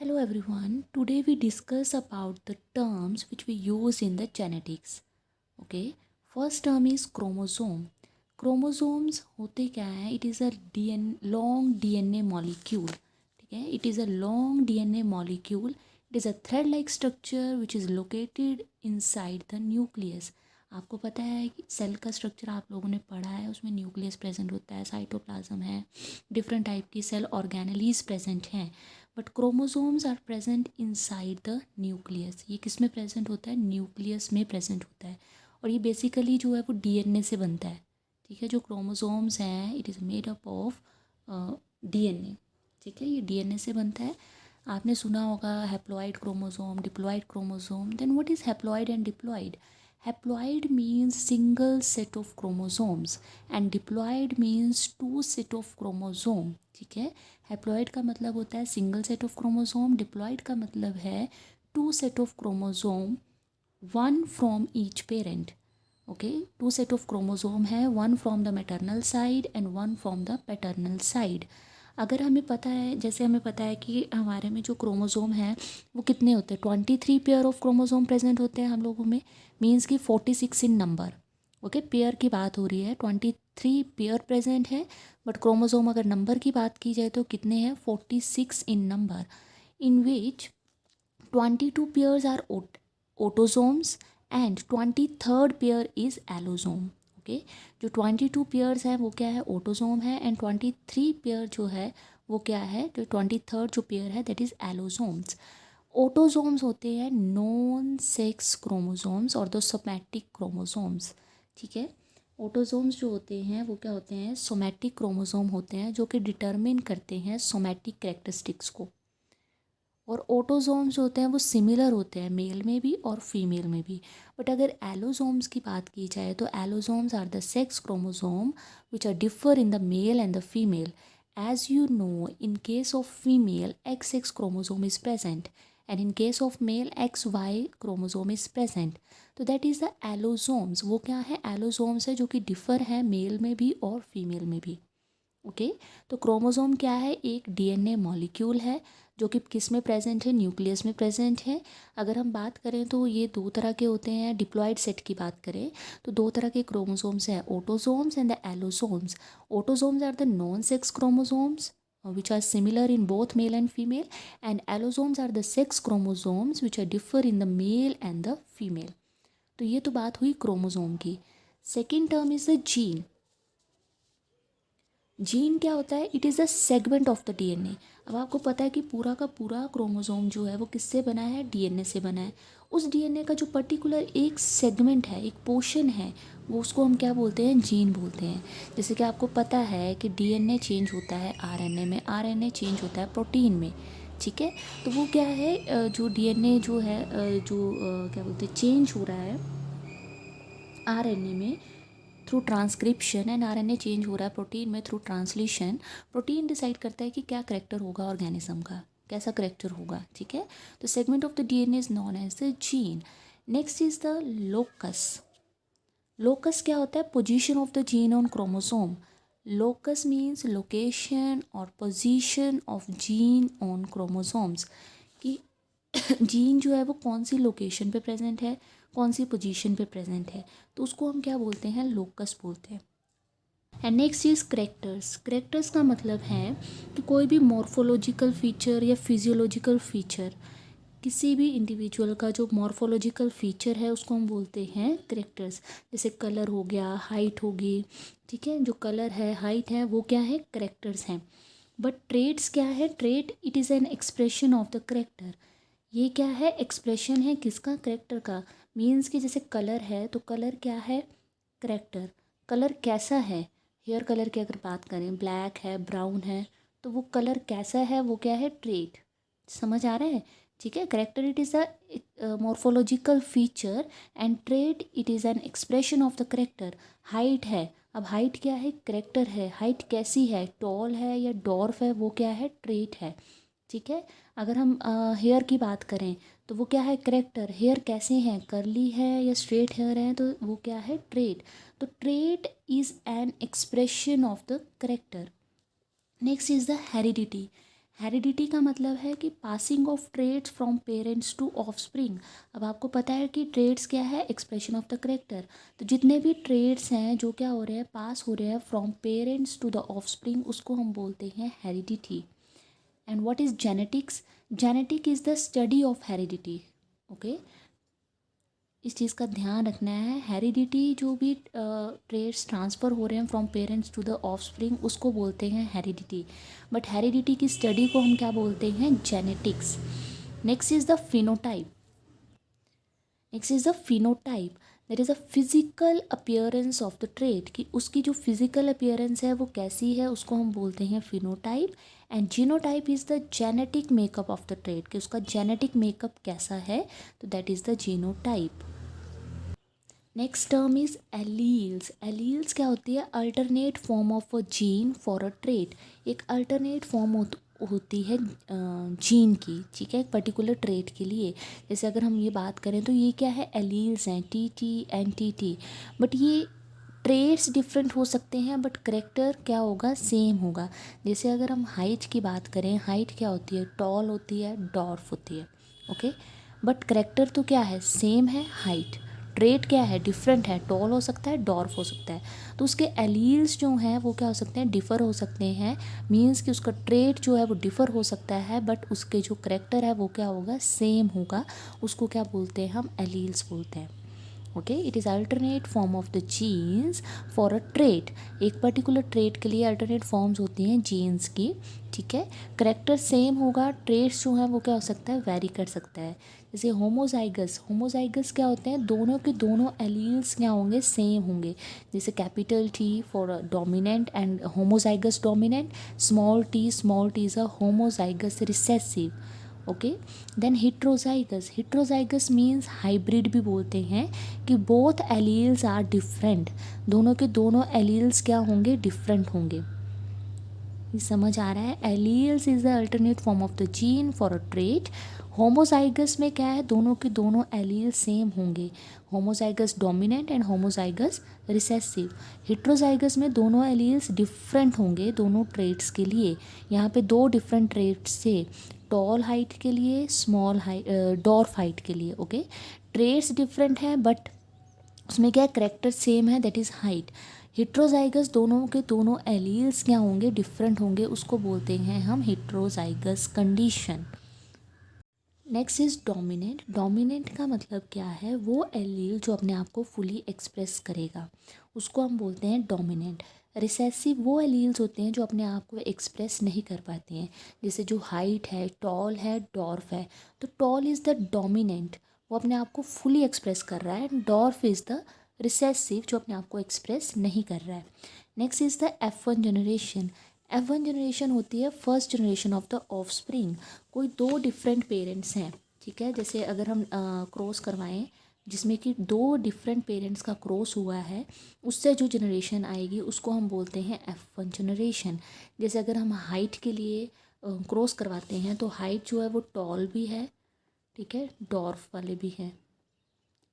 Hello everyone. Today we discuss about the terms which we use in the genetics. Okay. First term is chromosome. Chromosomes होते क्या है? It is a long DNA molecule. ठीक है? It is a long DNA molecule. It is a thread-like structure which is located inside the nucleus. आपको पता है कि cell का स्ट्रक्चर आप लोगों ने पढ़ा है, उसमें न्यूक्लियस प्रेजेंट होता है, साइटोप्लाज्म है, डिफरेंट टाइप की सेल ऑर्गेनेलीज प्रेजेंट हैं. But chromosomes are present inside the nucleus. ये किस में प्रेजेंट होता है? न्यूक्लियस में प्रेजेंट होता है. और ये बेसिकली जो है वो डीएनए से बनता है. ठीक है, जो क्रोमोसोम्स हैं it is made up of DNA. ठीक है, ये डीएनए से बनता है. आपने सुना होगा haploid chromosome, diploid chromosome. Then what is haploid and diploid? Haploid means single set of chromosomes and diploid means two set of chromosome. ठीक है, हैप्लॉइड का मतलब होता है single set of chromosome, diploid का मतलब है two set of chromosome, one from each parent. Okay, two set of chromosome है, one from the maternal side and one from the paternal side. अगर हमें पता है, जैसे हमें पता है कि हमारे में जो क्रोमोसोम है वो कितने होते हैं, 23 पेयर ऑफ क्रोमोसोम प्रेजेंट होते हैं हम लोगों में. मीन्स कि 46 इन नंबर. ओके, पेयर की बात हो रही है, 23 पेयर प्रेजेंट है. बट क्रोमोसोम अगर नंबर की बात की जाए तो कितने हैं? 46 in number. In which 22 pairs are autosomes and 23rd pair is allosome. Okay, जो 22 पेयर्स हैं वो क्या है? ऑटोसोम है. एंड 23 पेयर जो है वो क्या है? जो 23rd जो पेयर है दैट इज़ एलोसोम्स. ऑटोसोम्स होते हैं नॉन सेक्स क्रोमोसोम्स और द सोमैटिक क्रोमोसोम्स. ठीक है, ऑटोसोम्स जो होते हैं वो क्या होते हैं? सोमैटिक क्रोमोसोम होते हैं जो कि डिटरमिन करते हैं सोमैटिक कैरेक्टरिस्टिक्स को. और ऑटोसोम्स होते हैं वो सिमिलर होते हैं मेल में भी और फीमेल में भी. बट अगर एलोसोम्स की बात की जाए तो allosomes are the sex chromosome which are differ in the male and the female. As you know, in case of female, XX chromosome is present, and in case of male, XY chromosome is present. तो that is the allosomes. वो क्या है? allosomes है जो कि differ है mail में भी और फीमेल में भी. ओके, तो क्रोमोसोम क्या है? एक डीएनए मॉलिक्यूल है जो कि किस में प्रेजेंट है? न्यूक्लियस में प्रेजेंट है. अगर हम बात करें तो ये दो तरह के होते हैं. डिप्लॉइड सेट की बात करें तो दो तरह के क्रोमोसोम्स हैं, autosomes and the allosomes. Autosomes are the non sex chromosomes which are similar in both male and female, and allosomes are the sex chromosomes which are differ in the male and the female. तो ये तो बात हुई chromosome की. Second term is the gene. Gene क्या होता है? It is a segment of the DNA. अब आपको पता है कि पूरा का पूरा क्रोमोसोम जो है वो किससे बना है? डीएनए से बना है. उस डीएनए का जो पर्टिकुलर एक सेगमेंट है, एक पोर्शन है, वो उसको हम क्या बोलते हैं? जीन बोलते हैं. जैसे कि आपको पता है कि डीएनए चेंज होता है आरएनए में, आरएनए चेंज होता है प्रोटीन में. ठीक है, तो वो क्या है? जो डीएनए जो है क्या बोलते हैं, चेंज हो रहा है आरएनए में through transcription, and RNA change हो रहा है प्रोटीन में थ्रू ट्रांसलेशन. प्रोटीन डिसाइड करता है कि क्या करेक्टर होगा ऑर्गेनिज्म का, कैसा करेक्टर होगा. ठीक है, तो segment of the DNA is known as the gene. Next is the locus. Locus क्या होता है? Position of the gene on chromosome. Locus means location और position of gene on chromosomes. कि जीन जो है वो कौन सी लोकेशन पे प्रेजेंट है, कौन सी पोजीशन पे प्रेजेंट है, तो उसको हम क्या बोलते हैं? लोकस बोलते हैं. And next is characters. Characters का मतलब है कि कोई भी मॉर्फोलॉजिकल फीचर या फिजियोलॉजिकल फीचर, किसी भी इंडिविजुअल का जो मॉर्फोलॉजिकल फीचर है उसको हम बोलते हैं करेक्टर्स. जैसे कलर हो गया, हाइट होगी. ठीक है, जो कलर है, हाइट है, वो क्या है? करेक्टर्स हैं. बट ट्रेड्स क्या है? Trade it is an expression of the character. ये क्या है? एक्सप्रेशन है किसका? करेक्टर का. मीन्स कि जैसे कलर है तो कलर क्या है? करेक्टर. कलर कैसा है? हेयर कलर की अगर बात करें, ब्लैक है, ब्राउन है, तो वो कलर कैसा है? वो क्या है? ट्रेट. समझ आ रहा है? ठीक है, character it is a morphological feature and trait it is an expression of the character. Height है, अब हाइट क्या है? करेक्टर है. हाइट कैसी है? टॉल है या डॉर्फ है? वो क्या है? ट्रेट है. ठीक है, अगर हम हेयर की बात करें तो वो क्या है? करेक्टर. हेयर कैसे हैं? कर्ली है या स्ट्रेट हेयर है? तो वो क्या है? ट्रेट. तो trait is an expression of the character. Next is the heredity. Heredity का मतलब है कि passing of traits from parents to offspring. अब आपको पता है कि ट्रेड्स क्या है, एक्सप्रेशन ऑफ द करेक्टर। तो जितने भी ट्रेड्स हैं जो क्या हो रहे हैं, पास हो रहे हैं from parents to the offspring, उसको हम बोलते हैं heredity. And what is genetics? Genetic is the study of heredity. Okay, इस चीज़ का ध्यान रखना है। हेरिडिटी जो भी ट्रेड्स ट्रांसफ़र हो रहे हैं from parents to the offspring, उसको बोलते हैं हेरिडिटी। बट हेरिडिटी की स्टडी को हम क्या बोलते हैं, genetics. Next is the phenotype. Next is the phenotype, that is a physical appearance of the trait, कि उसकी जो फिजिकल अपीयरेंस है वो कैसी है, उसको हम बोलते हैं phenotype. And genotype is the genetic makeup of the trait, कि उसका जेनेटिक मेकअप कैसा है, तो that is the genotype. Next term is alleles. Alleles क्या होती है, alternate form of a gene for a trait. एक अल्टरनेट फॉर्म होती है जीन की, ठीक है, एक पर्टिकुलर ट्रेट के लिए। जैसे अगर हम ये बात करें तो ये क्या है, एलील्स हैं, टी एंड टी। बट ये ट्रेट्स डिफरेंट हो सकते हैं, बट करेक्टर क्या होगा, सेम होगा। जैसे अगर हम हाइट की बात करें, हाइट क्या होती है, टॉल होती है, डॉर्फ होती है। ओके, बट करेक्टर तो क्या है, सेम है, हाइट। ट्रेट क्या है, डिफरेंट है, टॉल हो सकता है, डॉर्फ हो सकता है। तो उसके एलील्स जो हैं वो क्या हो सकते हैं, डिफ़र हो सकते हैं। मीन्स कि उसका ट्रेट जो है वो डिफ़र हो सकता है, बट उसके जो करेक्टर है वो क्या होगा, सेम होगा। उसको क्या बोलते हैं, हम एलील्स बोलते हैं। Okay, it is alternate form of the genes for a trait. एक पर्टिकुलर ट्रेट के लिए अल्टरनेट फॉर्म्स होती हैं जीन्स की, ठीक है। करेक्टर सेम होगा, ट्रेट्स जो हैं वो क्या हो सकता है, वेरी कर सकता है। जैसे होमोजाइगस, होमोजाइगस क्या होते हैं, दोनों के दोनों एलील्स क्या होंगे, सेम होंगे। जैसे capital T for dominant and homozygous dominant, small T is a homozygous recessive. Okay, then heterozygous, heterozygous means hybrid भी बोलते हैं, कि बोथ एलील्स आर डिफरेंट, दोनों के दोनों एलील्स क्या होंगे, डिफरेंट होंगे। ये समझ आ रहा है, alleles is the alternate form of the gene for a trait. Homozygous में क्या है, दोनों के दोनों एलील सेम होंगे, homozygous dominant and homozygous recessive. Heterozygous में दोनों एलील्स डिफरेंट होंगे दोनों ट्रेट्स के लिए। यहाँ पे दो डिफरेंट ट्रेट्स से, टॉल हाइट के लिए, स्मॉल हाइट, डॉर्फ हाइट के लिए। ओके, ट्रेट्स डिफरेंट हैं बट उसमें क्या है, करेक्टर सेम है, दैट इज़ हाइट। हिट्रोजाइगस दोनों के दोनों एलील्स क्या होंगे, डिफरेंट होंगे, उसको बोलते हैं हम heterozygous condition. Next is dominant. Dominant का मतलब क्या है, वो एलील जो अपने आप को फुली एक्सप्रेस करेगा, उसको हम बोलते हैं डोमिनेंट। रिसेसिव वो एलील्स होते हैं जो अपने आप को एक्सप्रेस नहीं कर पाते हैं, जैसे जो हाइट है, टॉल है, डॉर्फ है। तो टॉल इज़ द डोमिनेंट, वो अपने आप को फुली एक्सप्रेस कर रहा है, and dwarf is the recessive जो अपने आप को एक्सप्रेस नहीं कर रहा है। Next is the F1 generation. F1 generation होती है first generation of the offspring. कोई दो डिफरेंट पेरेंट्स हैं, ठीक है, जैसे अगर हम क्रॉस करवाएं जिसमें कि दो डिफरेंट पेरेंट्स का क्रॉस हुआ है, उससे जो जनरेशन आएगी उसको हम बोलते हैं F1 जनरेशन। जैसे अगर हम हाइट के लिए क्रॉस करवाते हैं तो हाइट जो है वो टॉल भी है, ठीक है, डॉर्फ वाले भी हैं।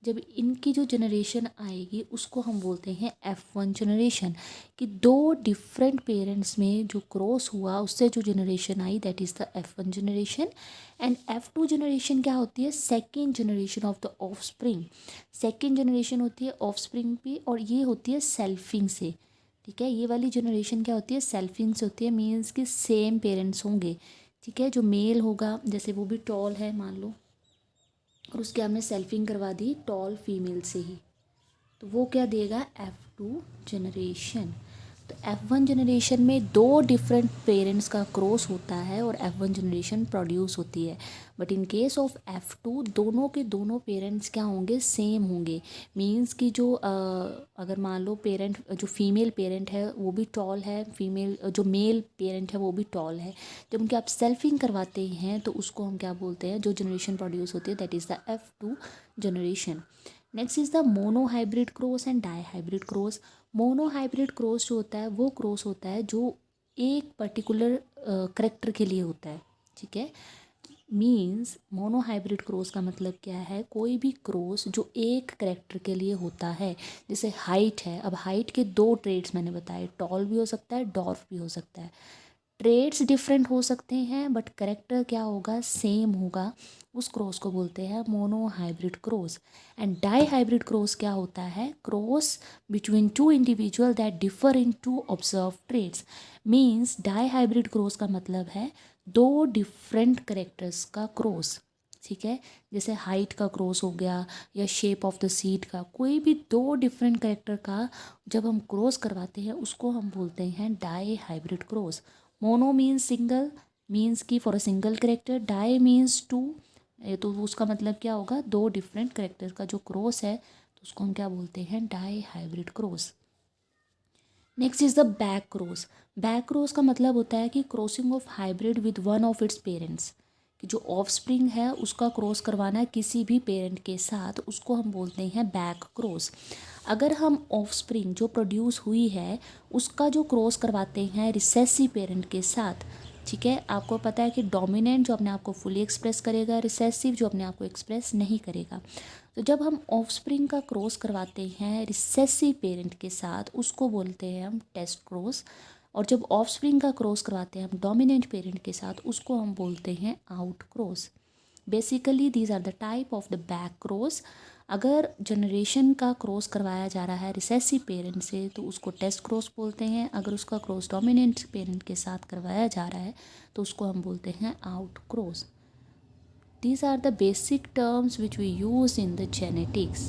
जब इनकी जो जनरेशन आएगी उसको हम बोलते हैं F1 जनरेशन, कि दो डिफरेंट पेरेंट्स में जो क्रॉस हुआ उससे जो generation I, that is the F1 generation. And F2 generation क्या होती है, second generation of the offspring. Second generation होती है ऑफस्प्रिंग पे, और ये होती है सेल्फिंग से, ठीक है। ये वाली जनरेशन क्या होती है, सेल्फिंग से होती है, मीन्स कि सेम पेरेंट्स होंगे, ठीक है। जो मेल होगा, जैसे वो भी टॉल है मान लो, और उसके हमने सेल्फिंग करवा दी टॉल फीमेल से ही, तो वो क्या देगा, F2 जनरेशन। तो F1 जनरेशन में दो डिफरेंट पेरेंट्स का क्रॉस होता है और F1 जनरेशन प्रोड्यूस होती है। But in case of F2 दोनों के दोनों पेरेंट्स क्या होंगे, सेम होंगे। मींस कि जो अगर मान लो पेरेंट, जो फीमेल पेरेंट है वो भी टॉल है, फीमेल जो मेल पेरेंट है वो भी टॉल है, जब उनके आप सेल्फिंग करवाते हैं तो उसको हम क्या बोलते हैं, जो जनरेशन प्रोड्यूस होती है, that is the F2 generation. Next is the monohybrid cross and dihybrid cross. Monohybrid cross जो होता है वो क्रॉस होता है जो एक पर्टिकुलर करेक्टर के लिए होता है, ठीक है। मीन्स मोनो हाइब्रिड क्रॉस का मतलब क्या है, कोई भी क्रॉस जो एक करेक्टर के लिए होता है। जैसे हाइट है, अब हाइट के दो ट्रेड्स मैंने बताए, टॉल भी हो सकता है, डॉर्फ भी हो सकता है, ट्रेड्स डिफरेंट हो सकते हैं बट करेक्टर क्या होगा, सेम होगा। उस क्रॉस को बोलते हैं monohybrid cross. And dihybrid cross क्या होता है, cross between two individual that differ in two observe traits. Means dihybrid cross का मतलब है दो डिफरेंट करेक्टर्स का क्रॉस, ठीक है। जैसे हाइट का क्रॉस हो गया या शेप ऑफ द सीड का, कोई भी दो डिफरेंट करेक्टर का जब हम क्रॉस करवाते हैं उसको हम बोलते हैं dihybrid cross. Mono means single, means की for a single character, di means two, तो उसका मतलब क्या होगा, दो डिफरेंट करेक्टर का जो क्रॉस है तो उसको हम क्या बोलते हैं, dihybrid cross. Next is the back cross. Back cross का मतलब होता है कि crossing of hybrid with one of its parents, कि जो ऑफ स्प्रिंग है उसका क्रॉस करवाना है किसी भी पेरेंट के साथ, उसको हम बोलते हैं बैक क्रॉस। अगर हम ऑफ स्प्रिंग जो प्रोड्यूस हुई है उसका जो क्रॉस करवाते हैं रिसेसिव पेरेंट के साथ, ठीक है, आपको पता है कि डोमिनेंट जो अपने आप को फुली एक्सप्रेस करेगा, रिसेसिव जो अपने आप को एक्सप्रेस नहीं करेगा। तो जब हम ऑफस्प्रिंग का क्रॉस करवाते हैं रिसेसिव पेरेंट के साथ उसको बोलते हैं हम टेस्ट क्रॉस, और जब ऑफस्प्रिंग का क्रॉस करवाते हैं हम डोमिनेंट पेरेंट के साथ उसको हम बोलते हैं out cross. Basically these are the type of the back cross. अगर जनरेशन का क्रॉस करवाया जा रहा है रिसेसिव पेरेंट से तो उसको टेस्ट क्रॉस बोलते हैं, अगर उसका क्रॉस डोमिनेंट पेरेंट के साथ करवाया जा रहा है तो उसको हम बोलते हैं out cross. These are the basic terms which we use in the genetics.